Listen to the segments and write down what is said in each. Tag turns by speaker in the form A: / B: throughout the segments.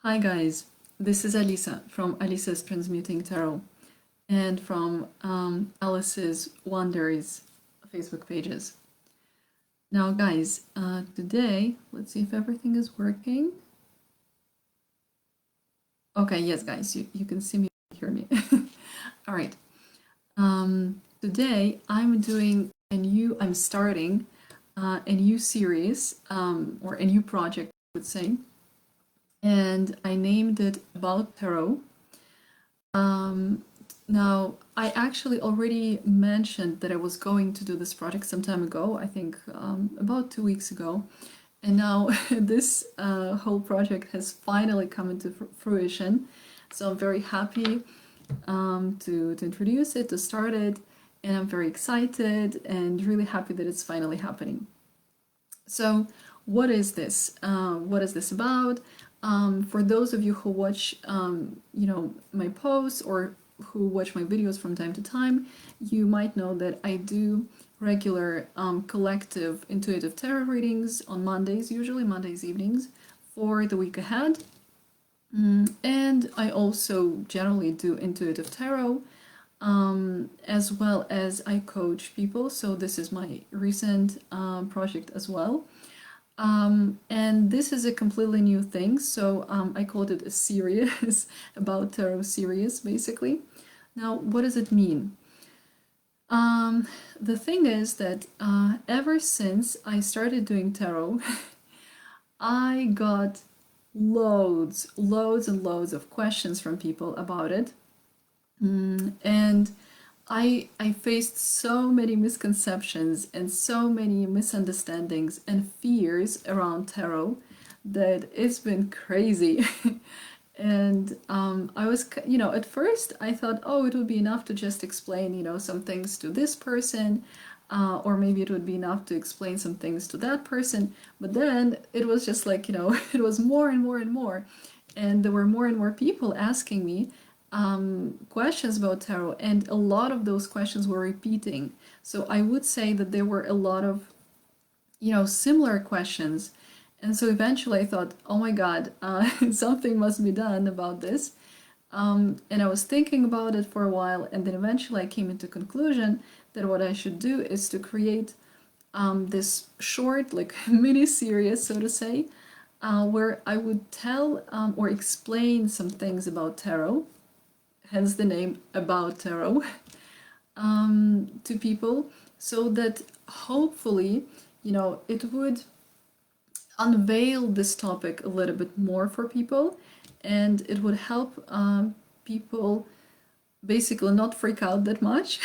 A: Hi guys, this is Alisa from Alisa's Transmuting Tarot and from Alice's Wonders Facebook pages. Now guys, today, let's see if everything is working. Okay, yes guys, you can see me, hear me. All right. Today I'm starting a new series or a new project, I would say, and I named it About Tarot. Now, I actually already mentioned that I was going to do this project some time ago, I think about 2 weeks ago. And now this whole project has finally come into fruition. So I'm very happy to introduce it, to start it. And I'm very excited and really happy that it's finally happening. So what is this? What is this about? For those of you who watch, my posts or who watch my videos from time to time, you might know that I do regular collective intuitive tarot readings on Mondays, usually Mondays evenings, for the week ahead. And I also generally do intuitive tarot, as well as I coach people. So this is my recent project as well. And this is a completely new thing, so I called it a series, about tarot series, basically. Now, what does it mean? The thing is that ever since I started doing tarot, I got loads and loads of questions from people about it. And I faced so many misconceptions and so many misunderstandings and fears around tarot that it's been crazy. And I was, at first I thought, oh, it would be enough to just explain, some things to this person, or maybe it would be enough to explain some things to that person. But then it was just like, it was more and more and more. And there were more and more people asking me questions about tarot, and a lot of those questions were repeating. So I would say that there were a lot of, similar questions. And so eventually I thought, oh my God, something must be done about this. And I was thinking about it for a while, and then eventually I came into conclusion that what I should do is to create this short, like mini series, so to say, where I would tell or explain some things about tarot, hence the name About Tarot, to people, so that hopefully, it would unveil this topic a little bit more for people, and it would help people basically not freak out that much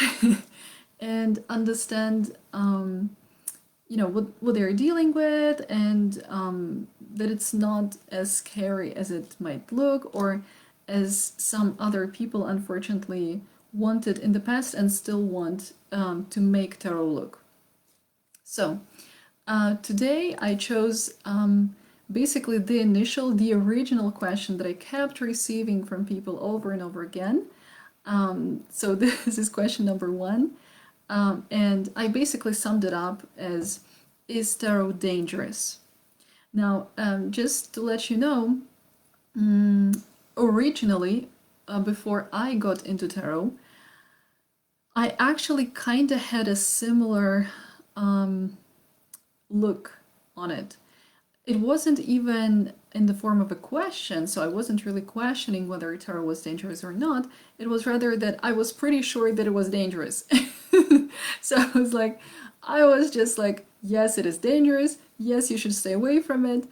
A: and understand what they're dealing with, and that it's not as scary as it might look, or as some other people unfortunately wanted in the past and still want to make tarot look. So today I chose basically the original question that I kept receiving from people over and over again. So this is question number 1. And I basically summed it up as, is tarot dangerous? Now, just to let you know, originally, before I got into tarot, I actually kind of had a similar look on it. It wasn't even in the form of a question, so I wasn't really questioning whether tarot was dangerous or not. It was rather that I was pretty sure that it was dangerous. So I was just like, yes, it is dangerous. Yes, you should stay away from it.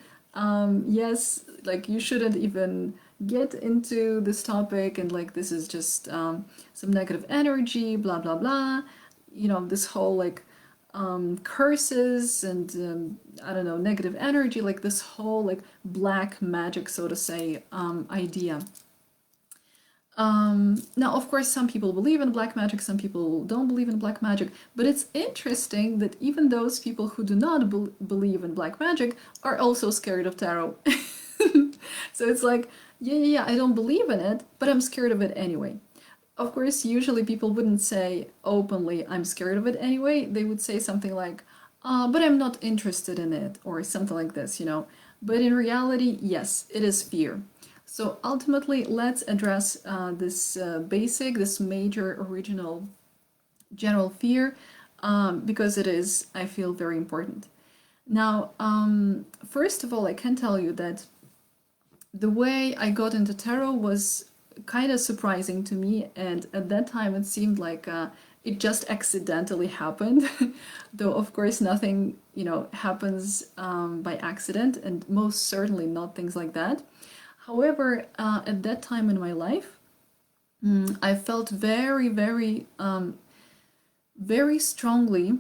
A: Yes, like you shouldn't even get into this topic, and like this is just some negative energy, blah blah blah. This whole curses and I don't know, negative energy, like this whole like black magic, so to say, idea. Now, of course, some people believe in black magic, some people don't believe in black magic, but it's interesting that even those people who do not believe in black magic are also scared of tarot. So it's like, yeah, I don't believe in it, but I'm scared of it anyway. Of course, usually people wouldn't say openly, I'm scared of it anyway. They would say something like, but I'm not interested in it, or something like this. But in reality, yes, it is fear. So ultimately, let's address this this major, original, general fear, because it is, I feel, very important. Now, first of all, I can tell you that the way I got into tarot was kind of surprising to me, and at that time it seemed like it just accidentally happened. Though, of course, nothing, happens by accident, and most certainly not things like that. However, at that time in my life, I felt very, very, very strongly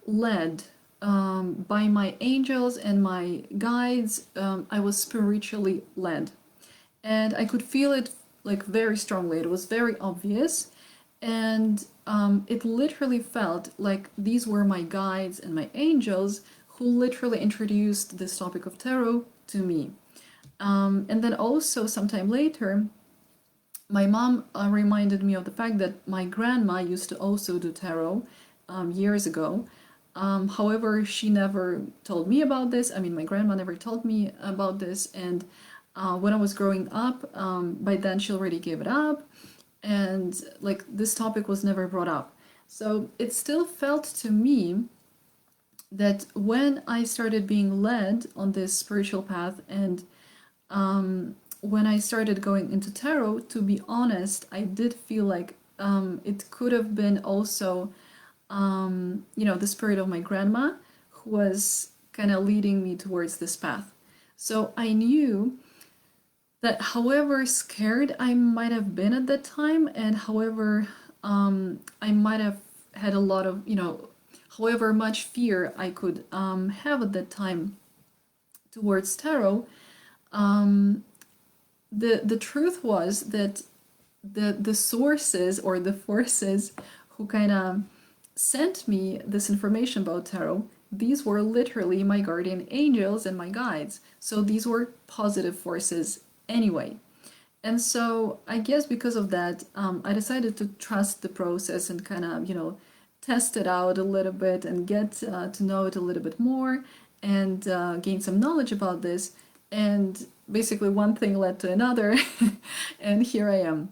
A: led by my angels and my guides. I was spiritually led, and I could feel it like very strongly. It was very obvious, and it literally felt like these were my guides and my angels who literally introduced this topic of tarot to me. And then also, sometime later, my mom reminded me of the fact that my grandma used to also do tarot years ago. However, she never told me about this. I mean, my grandma never told me about this. And when I was growing up, by then she already gave it up. And like this topic was never brought up. So it still felt to me that when I started being led on this spiritual path, and when I started going into tarot, to be honest, I did feel like it could have been also, the spirit of my grandma who was kind of leading me towards this path. So I knew that however scared I might have been at that time, and however I might have had a lot of, however much fear I could have at that time towards tarot, the truth was that the sources or the forces who kind of sent me this information about tarot, these were literally my guardian angels and my guides. So these were positive forces anyway. And so I guess because of that, I decided to trust the process and kind of, test it out a little bit and get to know it a little bit more, and gain some knowledge about this. And basically one thing led to another, and here I am.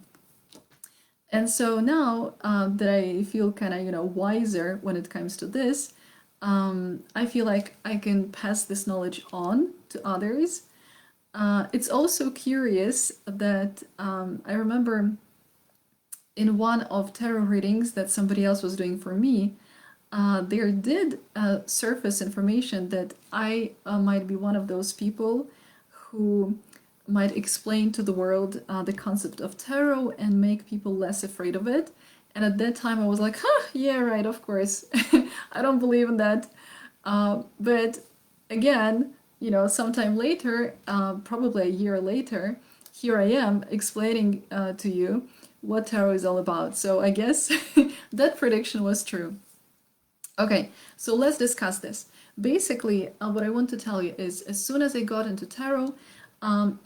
A: And so now that I feel kind of, wiser when it comes to this, I feel like I can pass this knowledge on to others. It's also curious that I remember in one of tarot readings that somebody else was doing for me, there did surface information that I might be one of those people who might explain to the world the concept of tarot and make people less afraid of it. And at that time I was like, huh, yeah, right, of course. I don't believe in that. But again, sometime later, probably a year later, here I am explaining to you what tarot is all about. So I guess that prediction was true. Okay, so let's discuss this. Basically, what I want to tell you is as soon as I got into tarot,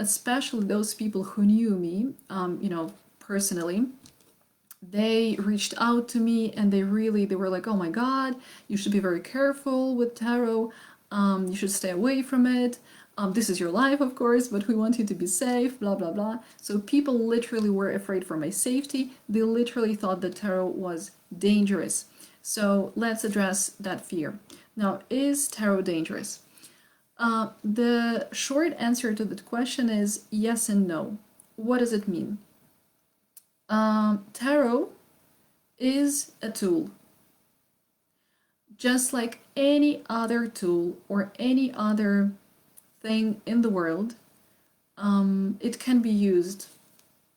A: especially those people who knew me, personally, they reached out to me and they were like, oh my God, you should be very careful with tarot. You should stay away from it. This is your life, of course, but we want you to be safe, blah, blah, blah. So people literally were afraid for my safety. They literally thought that tarot was dangerous. So let's address that fear. Now, is tarot dangerous? The short answer to that question is yes and no. What does it mean? Tarot is a tool. Just like any other tool or any other thing in the world, it can be used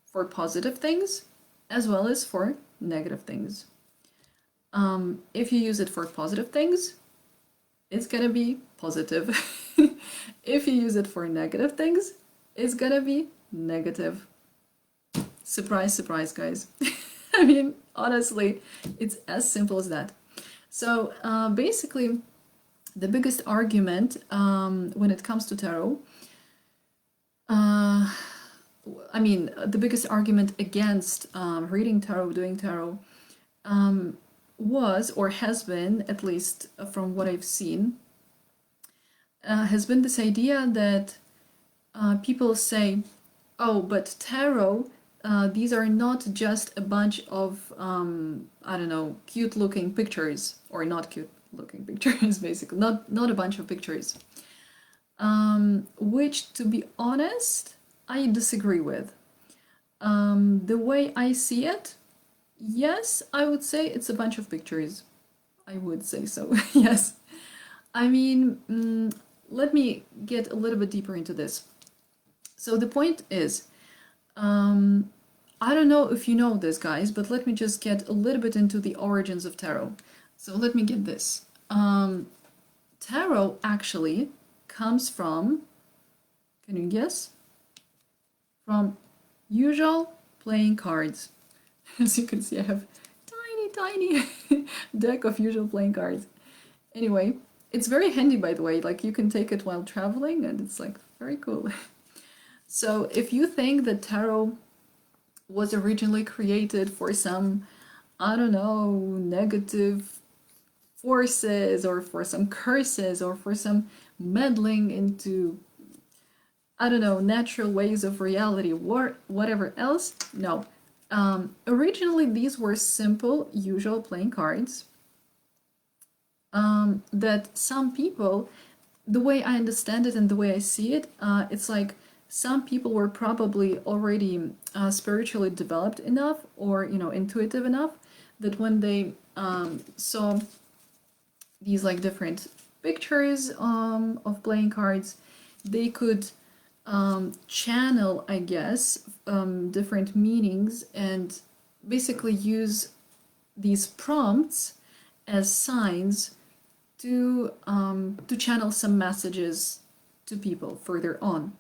A: for positive things as well as for negative things. If you use it for positive things, it's gonna be positive. If you use it for negative things, it's gonna be negative. Surprise, surprise, guys. I mean, honestly, it's as simple as that. So basically, the biggest argument when it comes to tarot, the biggest argument against reading tarot, doing tarot, was or has been, at least from what I've seen, has been this idea that people say, oh, but tarot, these are not just a bunch of, I don't know, cute looking pictures, or not cute looking pictures, basically, not a bunch of pictures. Which, to be honest, I disagree with. The way I see it, yes, I would say it's a bunch of pictures. I would say so, yes. I mean, let me get a little bit deeper into this. So the point is, I don't know if you know this, guys, but let me just get a little bit into the origins of tarot. So let me get this. Tarot actually comes from, can you guess? From usual playing cards. As you can see, I have tiny deck of usual playing cards. Anyway, it's very handy, by the way. Like, you can take it while traveling, and it's like very cool. So if you think that tarot was originally created for some, I don't know, negative forces, or for some curses, or for some meddling into, I don't know, natural ways of reality, or whatever else, no. Originally, these were simple, usual playing cards that some people, the way I understand it and the way I see it, it's like some people were probably already spiritually developed enough, or intuitive enough, that when they saw these like different pictures of playing cards, they could channel, I guess, different meanings, and basically use these prompts as signs to channel some messages to people further on.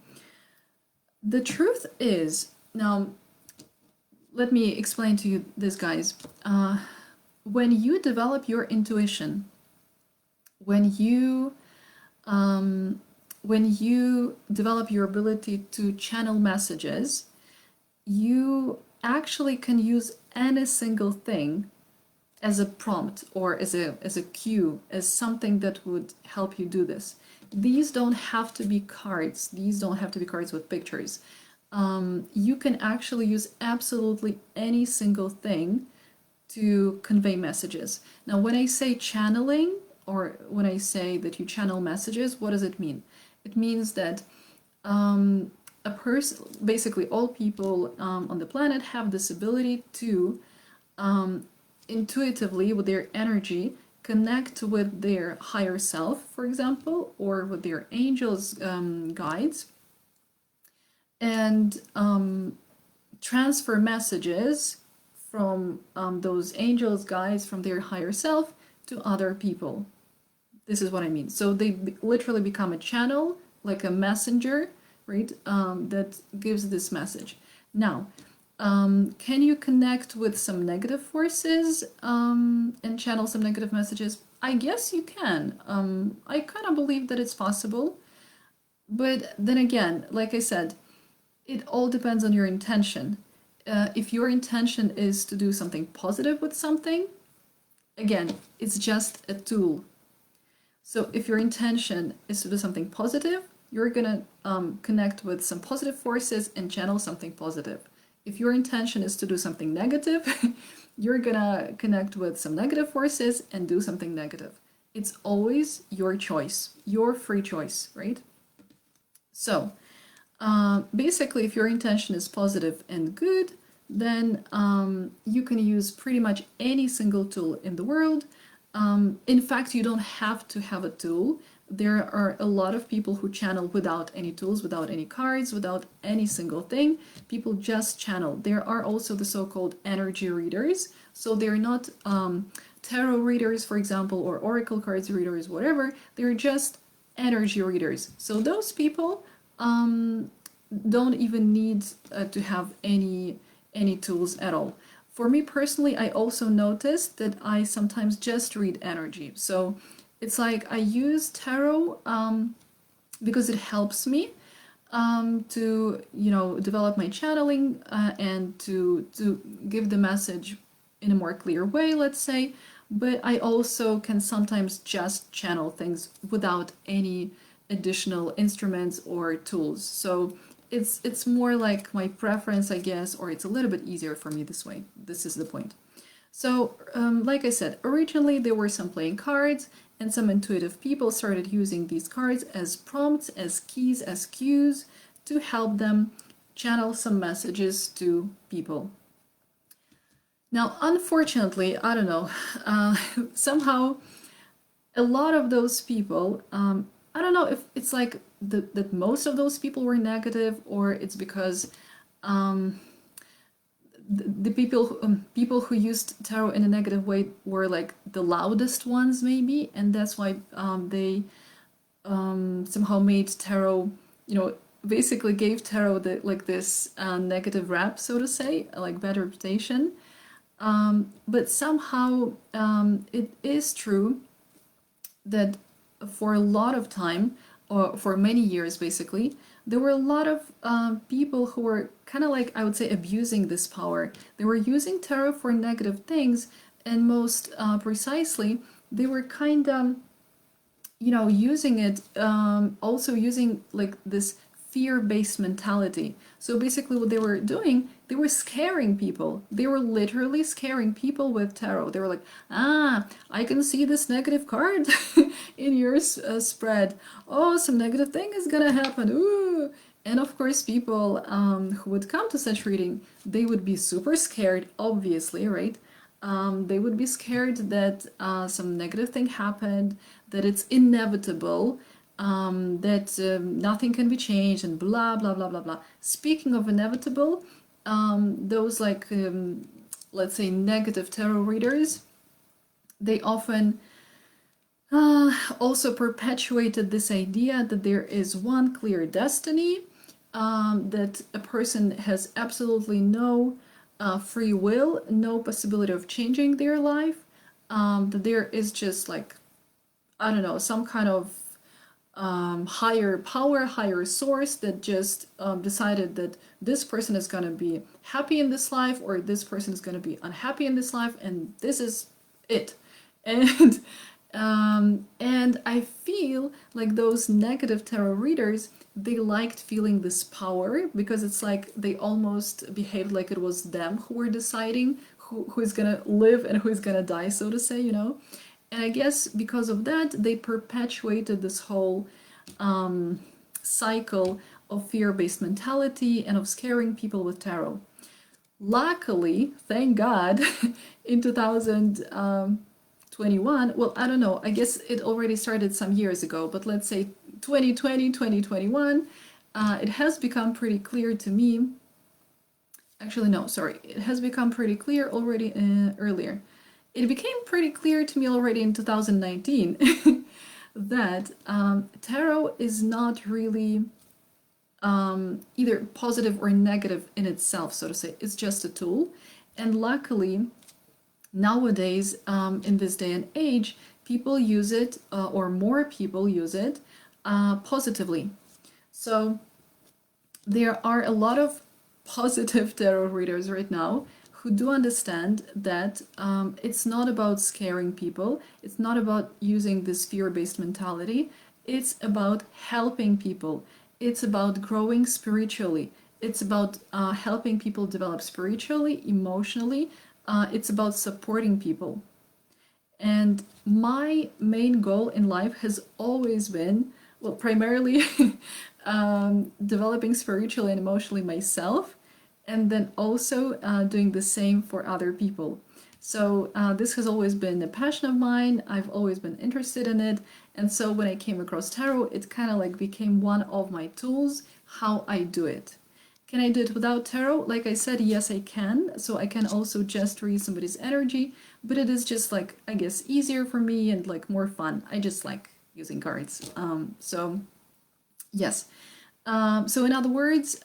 A: The truth is, now let me explain to you this, guys. When you develop your intuition, when you develop your ability to channel messages, you actually can use any single thing as a prompt, or as a cue, as something that would help you do this. These don't have to be cards. These don't have to be cards with pictures. You can actually use absolutely any single thing to convey messages. Now, when I say channeling, or when I say that you channel messages, what does it mean? It means that a person, basically all people on the planet, have this ability to intuitively, with their energy, connect with their higher self, for example, or with their angels, guides, and transfer messages from those angels, guides, from their higher self to other people. This is what I mean. So they literally become a channel, like a messenger, right, that gives this message. Now, can you connect with some negative forces and channel some negative messages? I guess you can. I kind of believe that it's possible. But then again, like I said, it all depends on your intention. If your intention is to do something positive with something, again, it's just a tool. So if your intention is to do something positive, you're gonna connect with some positive forces and channel something positive. If your intention is to do something negative, you're gonna connect with some negative forces and do something negative. It's always your choice, your free choice, right? So basically, if your intention is positive and good, then you can use pretty much any single tool in the world. In fact, you don't have to have a tool. There are a lot of people who channel without any tools, without any cards, without any single thing. People just channel. There are also the so-called energy readers. So they're not tarot readers, for example, or oracle cards readers, whatever. They're just energy readers. So those people don't even need to have any tools at all. For me personally, I also noticed that I sometimes just read energy. So it's like I use tarot because it helps me to develop my channeling and to give the message in a more clear way, let's say. But I also can sometimes just channel things without any additional instruments or tools. So it's more like my preference, I guess, or it's a little bit easier for me this way. This is the point. So, like I said, originally there were some playing cards, and some intuitive people started using these cards as prompts, as keys, as cues to help them channel some messages to people. Now, unfortunately, I don't know, somehow a lot of those people, I don't know if it's like that most of those people were negative, or it's because the people who used tarot in a negative way were like the loudest ones, maybe, and that's why they somehow made tarot, basically gave tarot like this negative rap, so to say, like bad reputation. But somehow it is true that for a lot of time, or for many years basically, there were a lot of people who were kind of like, I would say, abusing this power. They were using tarot for negative things, and most precisely, they were kind of, using it, also using like this fear-based mentality. So basically what they were doing, they were scaring people. They were literally scaring people with tarot. They were like, I can see this negative card in your spread. Oh, some negative thing is gonna happen. Ooh. And of course, people who would come to such reading, they would be super scared, obviously, right? They would be scared that some negative thing happened, that it's inevitable, that nothing can be changed, and blah, blah, blah, blah, blah. Speaking of inevitable, those like, let's say, negative tarot readers, they often also perpetuated this idea that there is one clear destiny, that a person has absolutely no free will, no possibility of changing their life, that there is just like, I don't know, some kind of higher power, higher source that just decided that this person is going to be happy in this life, or this person is going to be unhappy in this life, and this is it. And I feel like those negative tarot readers, they liked feeling this power, because it's like they almost behaved like it was them who were deciding who is gonna live and who is gonna die, so to say, And I guess because of that, they perpetuated this whole cycle of fear-based mentality and of scaring people with tarot. Luckily, thank God, in 2021, well, I don't know, I guess it already started some years ago, but let's say 2020, 2021, it has become pretty clear to me. Actually, no, sorry, it has become pretty clear already earlier. It became pretty clear to me already in 2019 that tarot is not really either positive or negative in itself, so to say. It's just a tool. And luckily, nowadays, in this day and age, people use it, or more people use it, positively. So there are a lot of positive tarot readers right now who do understand that it's not about scaring people, it's not about using this fear-based mentality, it's about helping people, it's about growing spiritually, it's about helping people develop spiritually, emotionally, it's about supporting people. And my main goal in life has always been, well, primarily developing spiritually and emotionally myself, and then also doing the same for other people. So this has always been a passion of mine. I've always been interested in it. And so when I came across tarot, it kind of like became one of my tools, how I do it. Can I do it without tarot? Like I said, yes, I can. So I can also just read somebody's energy, but it is just like, I guess, easier for me and like more fun. I just like using cards. So yes. So in other words,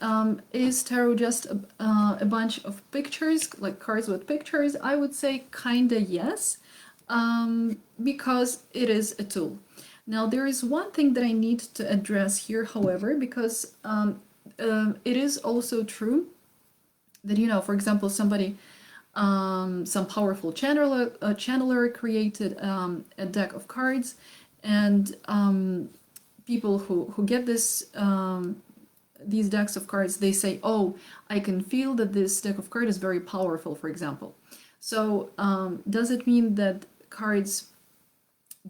A: is tarot just a bunch of pictures, like cards with pictures? I would say kinda yes, because it is a tool. Now there is one thing that I need to address here, however, because it is also true that, for example, somebody, some powerful channeler created a deck of cards, and people who get this these decks of cards, they say, oh, I can feel that this deck of cards is very powerful, for example. So does it mean that cards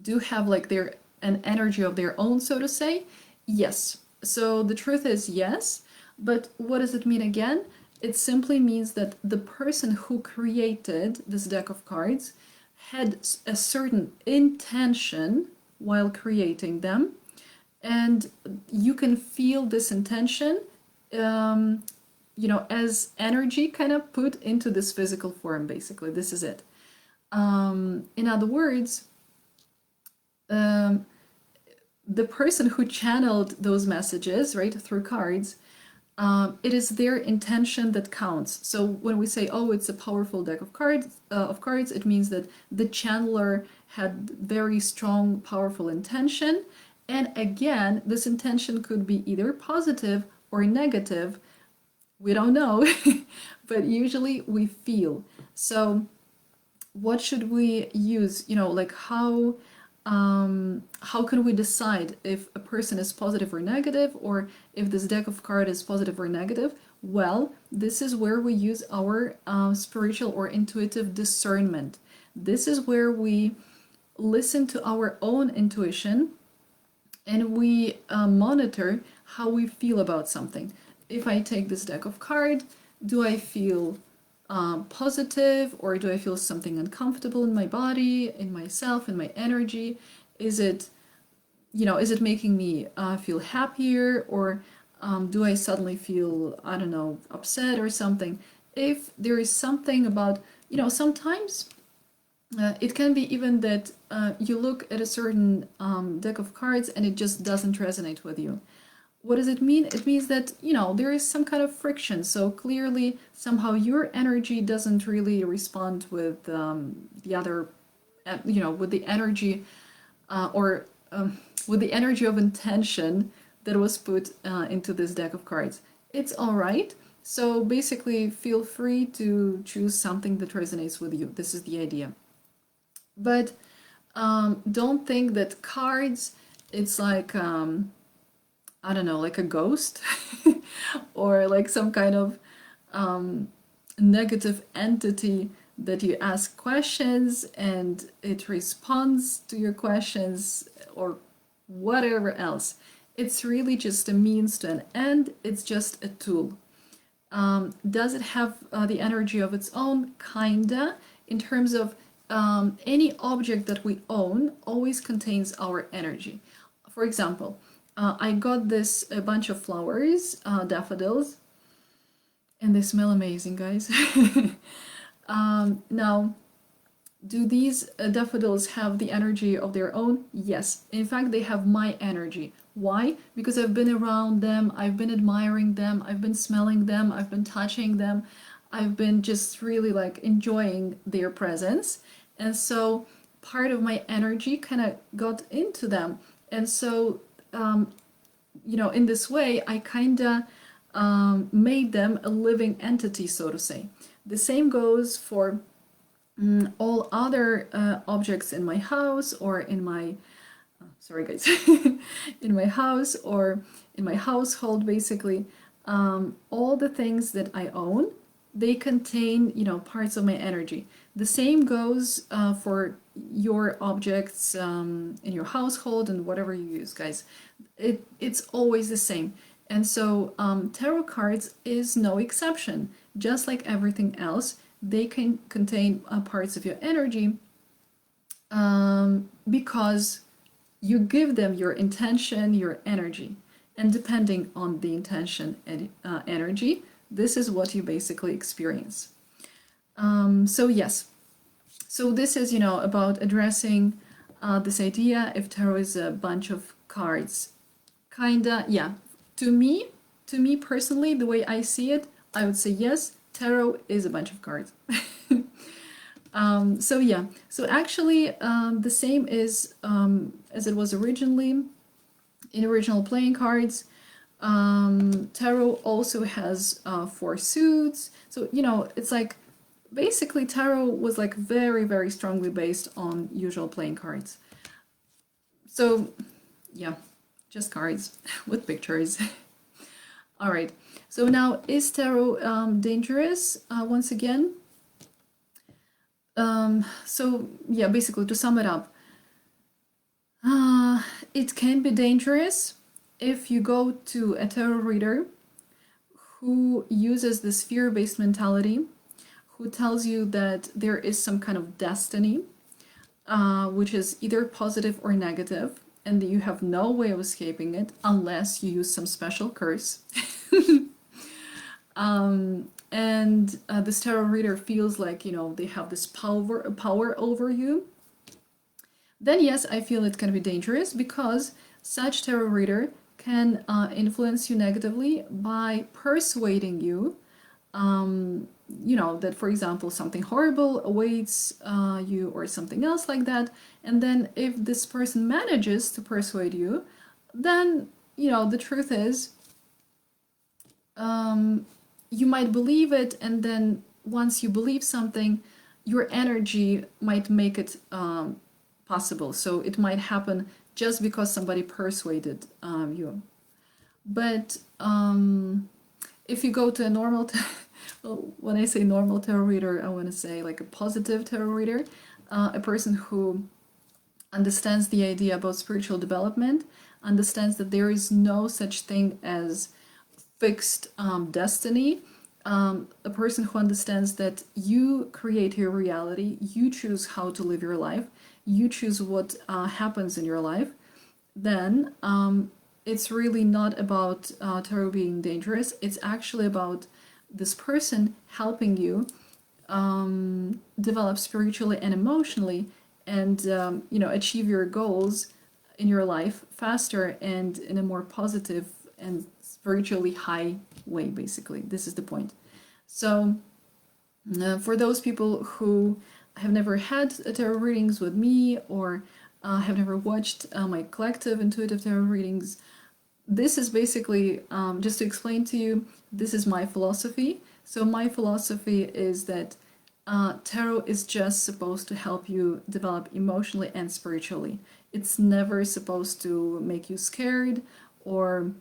A: do have like an energy of their own, so to say? Yes. So the truth is yes, but what does it mean again? It simply means that the person who created this deck of cards had a certain intention while creating them, and you can feel this intention as energy kind of put into this physical form. Basically, this is it. In other words, the person who channeled those messages, right, through cards, it is their intention that counts. So when we say, oh, it's a powerful deck of cards, it means that the channeler had very strong, powerful intention. And again, this intention could be either positive or negative. We don't know, but usually we feel. So what should we use? Like how can we decide if a person is positive or negative, or if this deck of cards is positive or negative? Well, this is where we use our spiritual or intuitive discernment. This is where we listen to our own intuition and we monitor how we feel about something. If I take this deck of cards, do I feel positive, or do I feel something uncomfortable in my body, in myself, in my energy? Is it making me feel happier, or do I suddenly feel, I don't know, upset or something? If there is something about, sometimes it can be even that you look at a certain deck of cards and it just doesn't resonate with you. What does it mean? It means that, there is some kind of friction. So clearly, somehow your energy doesn't really respond with the other, with the energy or with the energy of intention that was put into this deck of cards. It's all right. So basically, feel free to choose something that resonates with you. This is the idea. But don't think that cards, it's like, I don't know, like a ghost or like some kind of negative entity that you ask questions and it responds to your questions or whatever else. It's really just a means to an end. It's just a tool. Does it have the energy of its own? Kinda. In terms of any object that we own always contains our energy. For example, I got a bunch of flowers, daffodils, and they smell amazing, guys. Now, do these daffodils have the energy of their own? Yes. In fact, they have my energy. Why? Because I've been around them, I've been admiring them, I've been smelling them, I've been touching them, I've been just really like enjoying their presence. And so part of my energy kind of got into them. And so, in this way, I kind of made them a living entity, so to say. The same goes for all other objects in my house or in my sorry guys in my house or in my household. Basically, all the things that I own, they contain parts of my energy. The same goes for your objects in your household and whatever you use, guys. It's always the same. And so tarot cards is no exception. Just like everything else, they can contain parts of your energy because you give them your intention, your energy. And depending on the intention and energy, this is what you basically experience. So yes, so this is, about addressing this idea if tarot is a bunch of cards. Kinda, yeah. To me personally, the way I see it, I would say yes, tarot is a bunch of cards. So yeah, so actually the same is as it was originally in original playing cards. Tarot also has 4 suits. So, it's like basically tarot was like very, very strongly based on usual playing cards. So yeah, just cards with pictures. All right. So now, is tarot dangerous? Once again. So yeah, basically to sum it up, it can be dangerous if you go to a tarot reader who uses this fear-based mentality, who tells you that there is some kind of destiny, which is either positive or negative, and that you have no way of escaping it unless you use some special curse. And this tarot reader feels like, you know, they have this power over you. Then yes, I feel it can be dangerous, because such tarot reader can influence you negatively by persuading you, you know, that, for example, something horrible awaits you or something else like that. And then if this person manages to persuade you, then, you know, the truth is, you might believe it, and then once you believe something, your energy might make it possible. So it might happen just because somebody persuaded you. But if you go to a normal, well, when I say normal tarot reader, I want to say like a positive tarot reader, a person who understands the idea about spiritual development, understands that there is no such thing as fixed destiny, a person who understands that you create your reality, you choose how to live your life, you choose what happens in your life, then it's really not about tarot being dangerous. It's actually about this person helping you develop spiritually and emotionally, and you know, achieve your goals in your life faster and in a more positive and spiritually high way. Basically, this is the point. So for those people who have never had tarot readings with me, or have never watched my collective intuitive tarot readings, this is basically, just to explain to you, this is my philosophy. So my philosophy is that tarot is just supposed to help you develop emotionally and spiritually. It's never supposed to make you scared or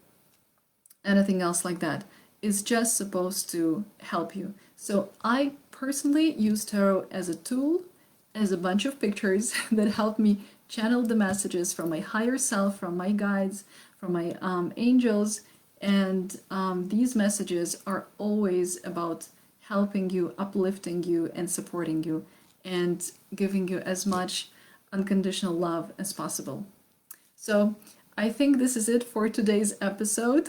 A: anything else like that. It's just supposed to help you. So I personally use tarot as a tool, as a bunch of pictures that help me channel the messages from my higher self, from my guides, from my angels. And these messages are always about helping you, uplifting you, and supporting you, and giving you as much unconditional love as possible. So I think this is it for today's episode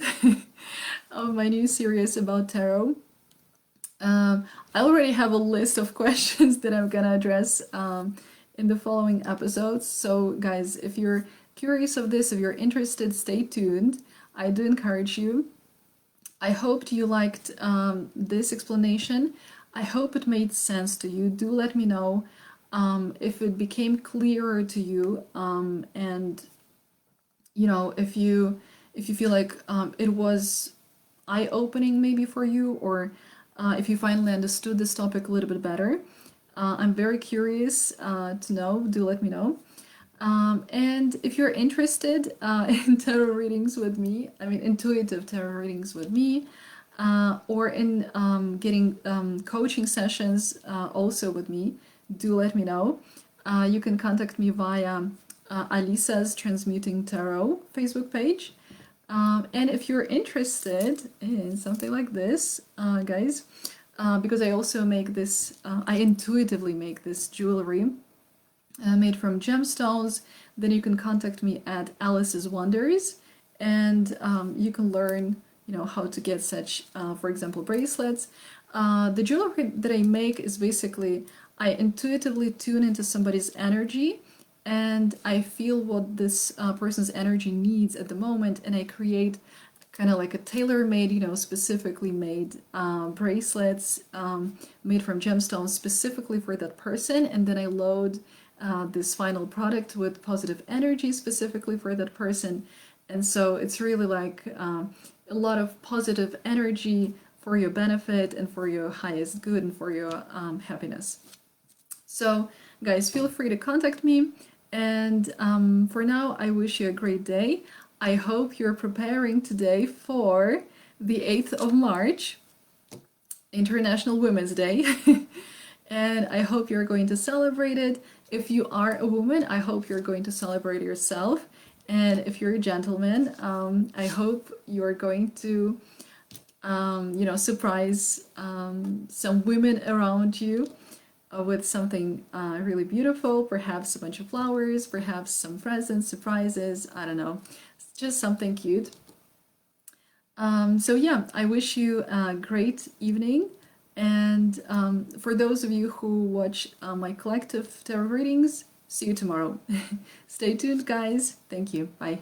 A: of my new series about tarot. I already have a list of questions that I'm gonna address in the following episodes. So guys, if you're curious of this, if you're interested, stay tuned. I do encourage you. I hoped you liked this explanation. I hope it made sense to you. Do let me know if it became clearer to you, and you know, if you feel like it was eye-opening maybe for you, or if you finally understood this topic a little bit better. I'm very curious to know. Do let me know. And if you're interested in tarot readings with me, I mean intuitive tarot readings with me, or in getting coaching sessions also with me, do let me know. You can contact me via Alisa's Transmuting Tarot Facebook page. And if you're interested in something like this, guys, because I also make this, I intuitively make this jewelry made from gemstones, then you can contact me at Alice's Wonders, and you can learn, you know, how to get such, for example, bracelets. The jewelry that I make is basically, I intuitively tune into somebody's energy, and I feel what this person's energy needs at the moment, and I create kind of like a tailor-made, you know, specifically made bracelets made from gemstones specifically for that person, and then I load this final product with positive energy specifically for that person. And so it's really like a lot of positive energy for your benefit and for your highest good and for your happiness. So guys, feel free to contact me. And for now, I wish you a great day. I hope you're preparing today for the 8th of March, International Women's Day. And I hope you're going to celebrate it. If you are a woman, I hope you're going to celebrate yourself. And if you're a gentleman, I hope you're going to, surprise some women around you with something really beautiful, perhaps a bunch of flowers, perhaps some presents, surprises, I don't know, just something cute. So yeah, I wish you a great evening. And for those of you who watch my collective tarot readings, see you tomorrow. Stay tuned, guys. Thank you. Bye.